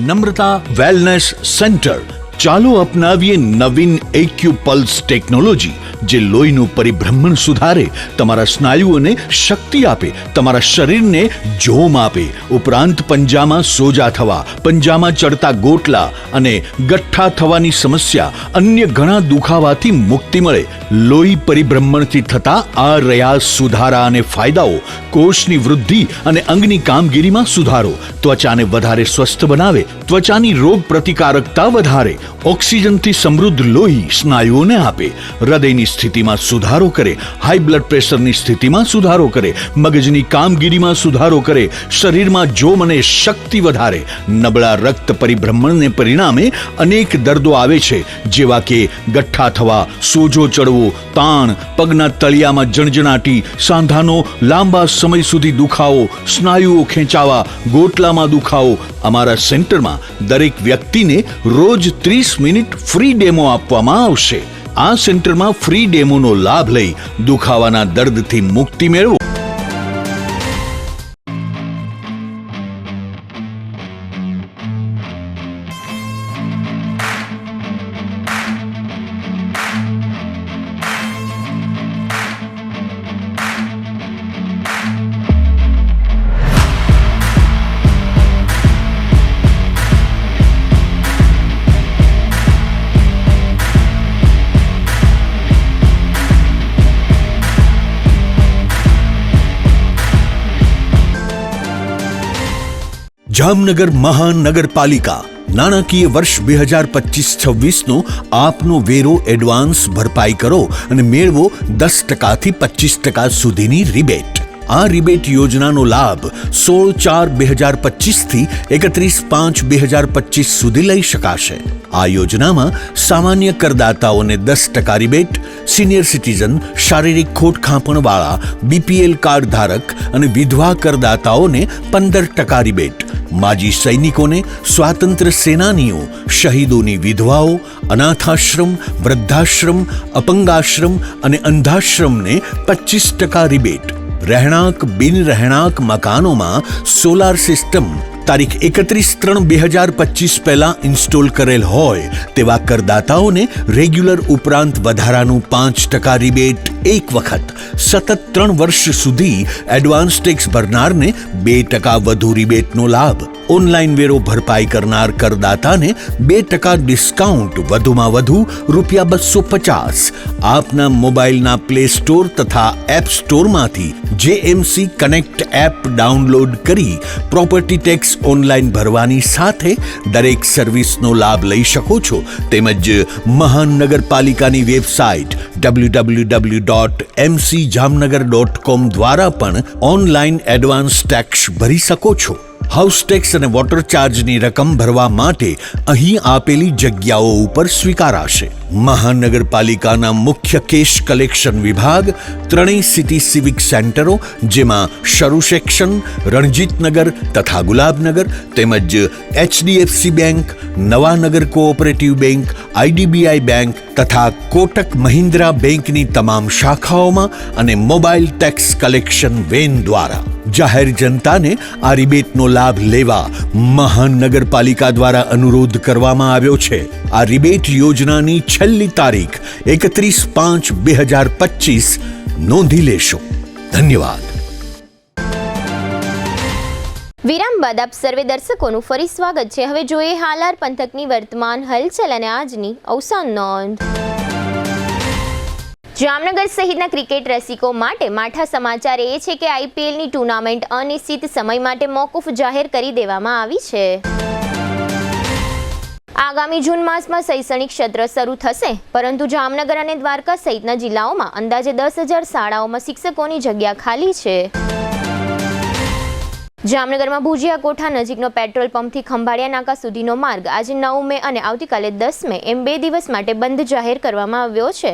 નમ્રતા વેલનેસ સેન્ટર. ચાલો અપનાવીએ નવીન એક્યુ પલ્સ ટેકનોલોજી, જે લોહીનું પરિભ્રમણ સુધારે, તમારા સ્નાયુઓને શક્તિ આપે, તમારા શરીરને જોમ આપે, ઉપરાંત પંજામાં સોજા થવા, પંજામાં ચડતા ગોટલા અને ગઠ્ઠા થવાની સમસ્યા, અન્ય ઘણા દુખાવાથી મુક્તિ મળે. લોહી પરિભ્રમણથી થતા આ રહ્યા સુધારા અને ફાયદાઓ. કોષની વૃદ્ધિ અને અંગની કામગીરીમાં સુધારો, ત્વચાને વધારે સ્વસ્થ બનાવે, ત્વચાની રોગ પ્રતિકારકતા વધારે, ઓક્સિજનથી સમૃદ્ધ લોહી સ્નાયુઓને આપે, હૃદયની સ્થિતિમાં સુધારો કરે, હાઈ બ્લડ પ્રેશરની સ્થિતિમાં સુધારો કરે, મગજની કામગીરીમાં સુધારો કરે, શરીરમાં જોમ અને શક્તિ વધારે. નબળા રક્ત પરિભ્રમણને પરિણામે અનેક દર્દો આવે છે, જેવા કે ગઠ્ઠા થવા, સોજો ચડવો, તાણ, પગના તળિયામાં જણજણાટી, સાંધાનો લાંબા સમય સુધી દુખાવો, સ્નાયુઓ ખેંચાવા, ગોટલામાં દુખાવો. અમારા સેન્ટરમાં દરેક વ્યક્તિને રોજ 30 મિનિટ ફ્રી ડેમો આપવામાં આવશે. આ સેન્ટરમાં ફ્રી ડેમોનો લાભ લઈ દુખાવાના દર્દથી મુક્તિ મેળવો. જામનગર મહાનગરપાલિકા. નાણાકીય વર્ષ 2025-26નો આપનો વેરો એડવાન્સ ભરપાઈ કરો અને મેળવો 10% થી 25% સુધીની રિબેટ. આ રિબેટ યોજનાનો લાભ 16/4/2025 થી 31/5/2025 સુધી લઈ શકાશે. આ યોજનામાં સામાન્ય કરદાતાઓને 10% રિબેટ, સિનિયર સિટીઝન, શારીરિક ખોટખાંપણવાળા, બીપીએલ કાર્ડ ધારક અને વિધવા કરદાતાઓને 15% રિબેટ, માજી સૈનિકોને, સ્વાતંત્ર્ય સેનાનીઓ, શહીદોની વિધવાઓ, અનાથાશ્રમ, વૃદ્ધાશ્રમ, અપંગાશ્રમ અને અંધાશ્રમને 25% રિબેટ. રહેણાંક બિન રહેણાંક મકાનોમાં સોલાર સિસ્ટમ તારીખ 31/3/2025 પહેલા ઇન્સ્ટોલ કરેલ હોય તેવા કરદાતાઓને રેગ્યુલર ઉપરાંત વધારાનું 5% રિબેટ એક વખત. સતત 3 વર્ષ સુધી એડવાન્સ ટેક્સ ભરનારને 2% વધુ રિબેટનો લાભ. ઓનલાઈન વેરો ભરપાઈ કરનાર કરદાતાને 2% ડિસ્કાઉન્ટ, વધુમાં વધુ ₹250. આપના મોબાઈલના પ્લે સ્ટોર તથા એપ સ્ટોરમાંથી જેએમસી કનેક્ટ એપ ડાઉનલોડ કરી પ્રોપર્ટી ટેક્સ ઓનલાઈન ભરવાની સાથે દરેક સર્વિસનો લાભ લઈ શકો છો. તેમજ મહાનગરપાલિકાની વેબસાઇટ www.mcjamnagar.com દ્વારા પણ ઓનલાઈન એડવાન્સ ટેક્સ ભરી શકો છો. હાઉસ ટેક્સ અને વોટર ચાર્જની રકમ ભરવા માટે અહીં આપેલી જગ્યાઓ ઉપર સ્વીકારાશે. મહાનગરપાલિકાના મુખ્ય કેશ કલેક્શન વિભાગ, 3 સિટી સિવિક સેન્ટરો જેમાં શરૂ સેક્શન, રણજીતનગર તથા ગુલાબનગર, તેમજ HDFC bank, Nawanagar cooperative bank, IDBI bank તથા કોટક મહિન્દ્રા બેંકની તમામ શાખાઓમાં અને મોબાઈલ ટેક્સ કલેક્શન વેન દ્વારા જાહેર જનતાને આ રિબેટનો લાભ લેવા મહાનગરપાલિકા દ્વારા અનુરોધ કરવામાં આવ્યો છે. આ રિબેટ યોજનાની છેલ્લી તારીખ 31/5/2025 નોંધી લેશો. ધન્યવાદ. વિરામ બાદ આપ સર્વે દર્શકોનું ફરી સ્વાગત છે. હવે જોઈએ હાલાર પંથકની વર્તમાન હલચલ અને આજની અવસાન નોંધ. જામનગર સહિતના ક્રિકેટ રસિકો માટે માઠા સમાચાર એ છે કે આઈપીએલની ટુર્નામેન્ટ અનિશ્ચિત સમય માટે મોકૂફ જાહેર કરી દેવામાં આવી છે. આગામી જૂન માસમાં શૈક્ષણિક સત્ર શરૂ થશે, પરંતુ જામનગર અને દ્વારકા સહિતના જિલ્લાઓમાં અંદાજે 10,000 શાળાઓમાં શિક્ષકોની જગ્યા ખાલી છે. જામનગરમાં ભુજિયા કોઠા નજીકનો પેટ્રોલ પંપથી ખંભાળિયા નાકા સુધીનો માર્ગ આજે 9 મે અને આવતીકાલે 10 મે એમ 2 દિવસ માટે બંધ જાહેર કરવામાં આવ્યો છે.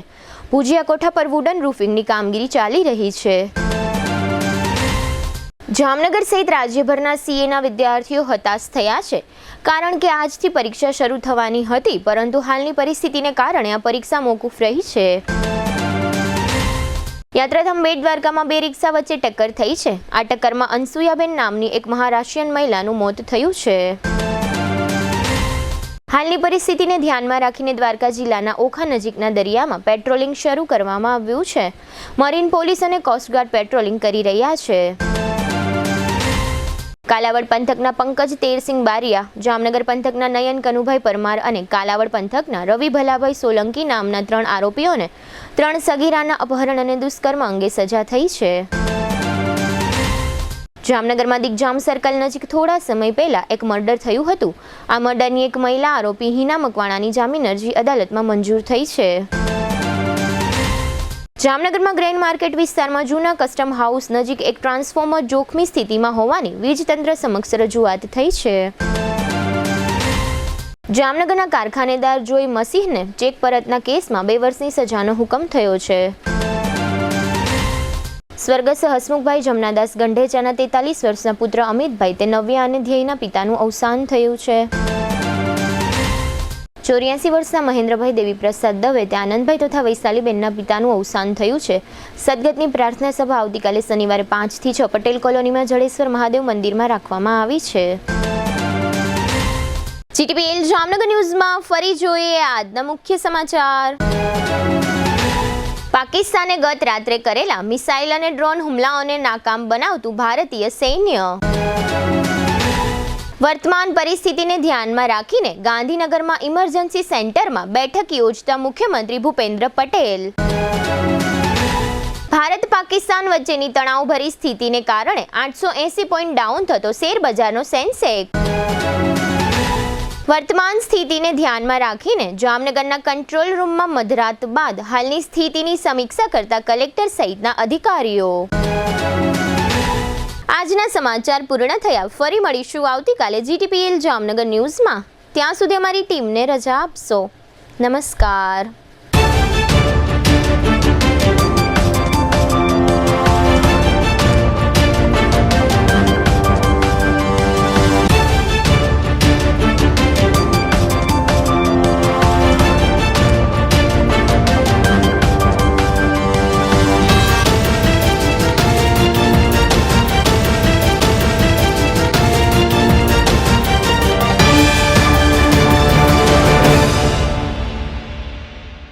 ભુજિયા કોઠા પર વુડન રૂફિંગની કામગીરી ચાલી રહી છે. જામનગર સહિત રાજ્યભરના સીએના વિદ્યાર્થીઓ હતાશ થયા છે, કારણ કે આજથી પરીક્ષા શરૂ થવાની હતી, પરંતુ હાલની પરિસ્થિતિને કારણે આ પરીક્ષા મોકૂફ રહી છે. યાત્રાધામ બેટ દ્વારકામાં 2 રિક્ષા વચ્ચે ટક્કર થઈ છે. આ ટક્કરમાં અનસુયાબેન નામની એક મહારાષ્ટ્રીયન મહિલાનું મોત થયું છે. હાલની પરિસ્થિતિને ધ્યાનમાં રાખીને દ્વારકા જિલ્લાના ઓખા નજીકના દરિયામાં પેટ્રોલિંગ શરૂ કરવામાં આવ્યું છે. મરીન પોલીસ અને કોસ્ટગાર્ડ પેટ્રોલિંગ કરી રહ્યા છે. કાલાવડ પંથકના પંકજ તેરસિંહ બારિયા, જામનગર પંથકના નયન કનુભાઈ પરમાર અને કાલાવડ પંથકના રવિ ભલાભાઈ સોલંકી નામના 3 આરોપીઓને 3 સગીરાના અપહરણ અને દુષ્કર્મ અંગે સજા થઈ છે. જામનગરમાં દિગ્જામ સર્કલ નજીક થોડા સમય પહેલા એક મર્ડર થયું હતું. આ મર્ડરની એક મહિલા આરોપી હિના મકવાણાની જામીન અરજી અદાલતમાં મંજૂર થઈ છે. જામનગરમાં ગ્રેન માર્કેટ વિસ્તારમાં જૂના કસ્ટમ હાઉસ નજીક એક ટ્રાન્સફોર્મર જોખમી સ્થિતિમાં હોવાની વીજતંત્ર સમક્ષ રજૂઆત થઈ છે. જામનગરના કારખાનેદાર જોઈ મસીહને ચેક પરતના કેસમાં 2 વર્ષની સજાનો હુકમ થયો છે. સ્વર્ગસ્થ હસમુખભાઈ જમનાદાસ ગંઢેચાના 43 વર્ષના પુત્ર અમિતભાઈ તે નવ્યા અને ધ્યેયના પિતાનું અવસાન થયું છે. 84 વર્ષના મહેન્દ્રભાઈ દેવીપ્રસાદ દવે તે આનંદભાઈ તથા વૈશાલીબેનના પિતાનું અવસાન થયું છે. સદગતની પ્રાર્થના સભા આવતીકાલે શનિવારે 5 થી 6 પટેલ કોલોનીમાં જડેશ્વર મહાદેવ મંદિરમાં રાખવામાં આવી છે. જીટીપીએલ જામનગર ન્યૂઝમાં ફરી જોઈએ આજના મુખ્ય સમાચાર. પાકિસ્તાને ગત રાત્રે કરેલા મિસાઇલ અને ડ્રોન હુમલાઓને નાકામ બનાવતું ભારતીય સૈન્ય. વર્તમાન પરિસ્થિતિને ધ્યાનમાં રાખીને ગાંધીનગરમાં ઇમરજન્સી સેન્ટરમાં બેઠક યોજતા મુખ્યમંત્રી ભૂપેન્દ્ર પટેલ. ભારત પાકિસ્તાન વચ્ચેની તણાવભરી સ્થિતિને કારણે 880 પોઈન્ટ ડાઉન થતો શેરબજારનો સેન્સેક્સ. વર્તમાન સ્થિતિને ધ્યાનમાં રાખીને જામનગરના કંટ્રોલ રૂમમાં મધરાત બાદ હાલની સ્થિતિની સમીક્ષા કરતા કલેક્ટર સહિતના અધિકારીઓ. આજના સમાચાર પૂર્ણ થયા. ફરી મળીશું આવતીકાલે જીટીપીએલ જામનગર ન્યૂઝમાં. ત્યાં સુધી અમારી ટીમને રજા આપશો. નમસ્કાર.